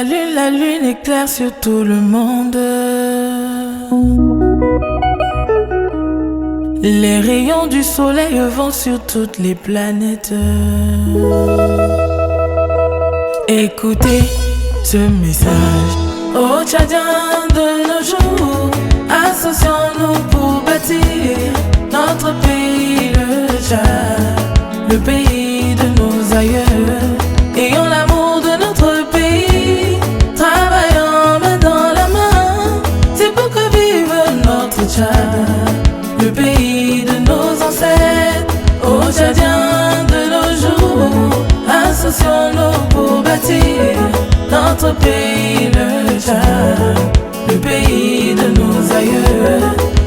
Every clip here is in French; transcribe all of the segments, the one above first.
La lune éclaire sur tout le monde. Les rayons du soleil vont sur toutes les planètes. Écoutez ce message aux Tchadiens de nos jours. Associons-nous pour bâtir notre pays, le Tchad, le pays de nos aïeux. Ayons l'amour de notre pays, travaillons main dans la main. C'est pour que vive notre Tchad, le pays de nos ancêtres. Aux Tchadiens de nos jours, associons-nous pour bâtir notre pays, le Tchad, le pays de nos aïeux.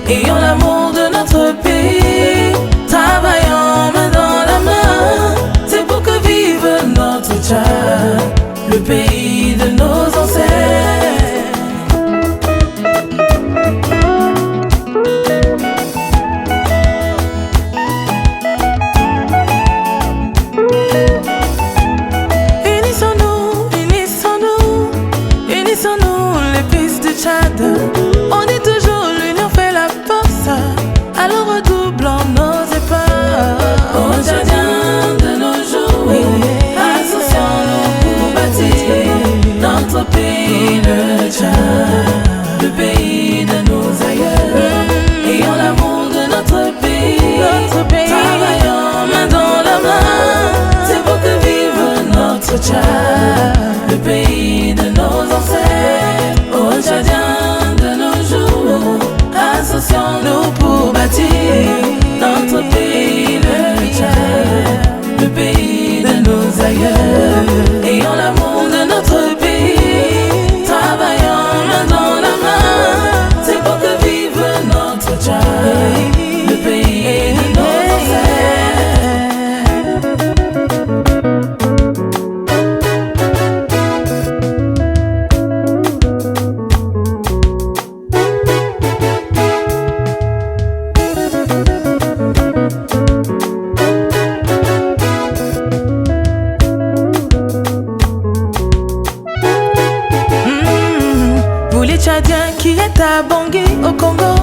Ayons l'amour de notre pays, travaillons main dans la main. C'est pour que vive notre Tchad, le pays de nos ancêtres. Unissons-nous les fils du Tchad. On dit toujours l'union fait la force, alors redoublons nos efforts. Aux Tchadiens de nos jours, associons-nous pour bâtir notre pays, le Tchad, le pays de nos aïeux. Ayons l'amour de notre pays, travaillons main dans la main. C'est pour que vive notre Tchad, le pays de nos ancêtres. Aux Tchadiens de nos jours, associons-nous pour bâtir notre pays, le Tchad, le pays de nos aïeux. Ayons l'amour de notre pays, travaillons main dans la main. C'est pour que vive notre Tchad, le pays de nos ancêtres. Vous les Tchadiens qui êtes à Bangui au Congo,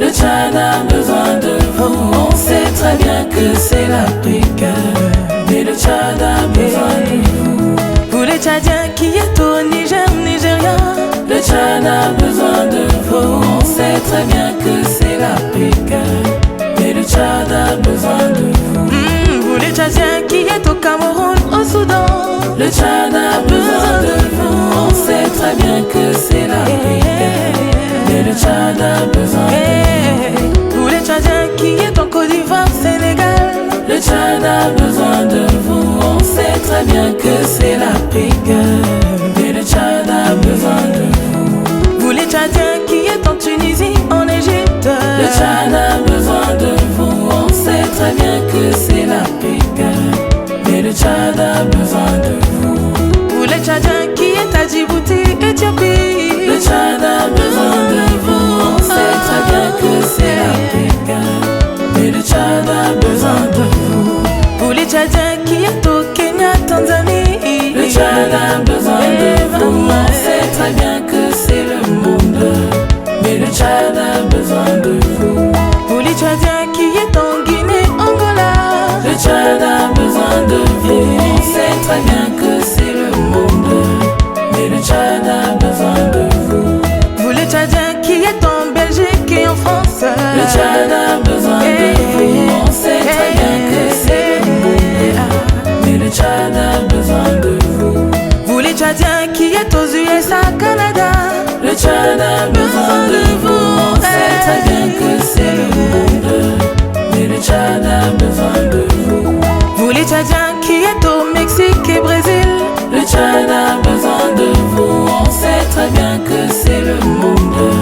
le Tchad a besoin de vous. On sait très bien que c'est l'Afrique, mais le Tchad a besoin de vous. Vous les Tchadiens qui êtes au Niger, Nigeria, le Tchad a besoin de vous. On sait très bien que c'est l'Afrique, mais le Tchad a besoin de vous. Vous les Tchadiens qui êtes au Cameroun, au Soudan, le Tchad a besoin de vous. On sait très bien que c'est l'Afrique, mais le Tchad a besoin de vous. Vous les Tchadiens qui êtes en Côte d'Ivoire, Sénégal, le Tchad a besoin de vous. On sait très bien que c'est l'Afrique, mais le Tchad a besoin de vous. Vous les Tchadiens qui êtes en Tunisie, en Égypte, le Tchad a besoin de vous. On sait très bien que c'est l'Afrique, mais le Tchad a besoin de vous. Vous les Tchadiens qui êtes à Djibouti, Éthiopie, le Tchad a besoin de vous. On sait très bien que c'est l'Afrique, mais le Tchad a besoin de vous. Vous les Tchadiens qui êtes au Kenya, Tanzanie, le Tchad a besoin de vous. On sait très bien que c'est le monde, mais le Tchad a besoin de vous. Vous les Tchadiens qui êtes en Guinée, Angola, le Tchad a besoin de vous. On sait très bien que c'est le monde, mais le Tchad a besoin de vous. Vous les Tchadiens qui êtes en Belgique et en France, le Tchad a besoin de vous. On sait très bien que c'est le monde, mais le Tchad a besoin de vous. Vous les Tchadiens qui êtes aux USA, Canada, le Tchad a besoin de vous. On sait très bien que c'est le monde, mais le Tchad a besoin de vous. Vous les Tchadiens qui êtes au Mexique et Brésil, le Tchad a besoin de vous. On sait très bien que c'est le monde,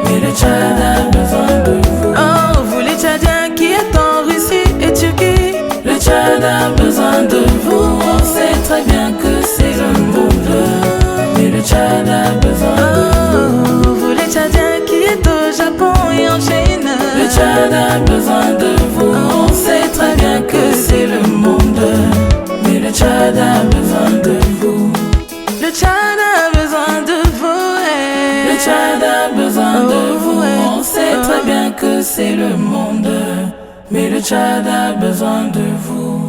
mais le Tchad a besoin de vous. Oh, vous les Tchadiens qui êtes en Russie et Turquie, le Tchad a besoin de vous. On sait très bien que c'est le monde, mais le Tchad a besoin de vous. Vous les Tchadiens qui êtes au Japon et en Chine, le Tchad a besoin de vous. On sait très bien que c'est le monde, mais le Tchad a besoin de vous. Le Tchad a besoin que c'est le monde, mais le Tchad a besoin de vous.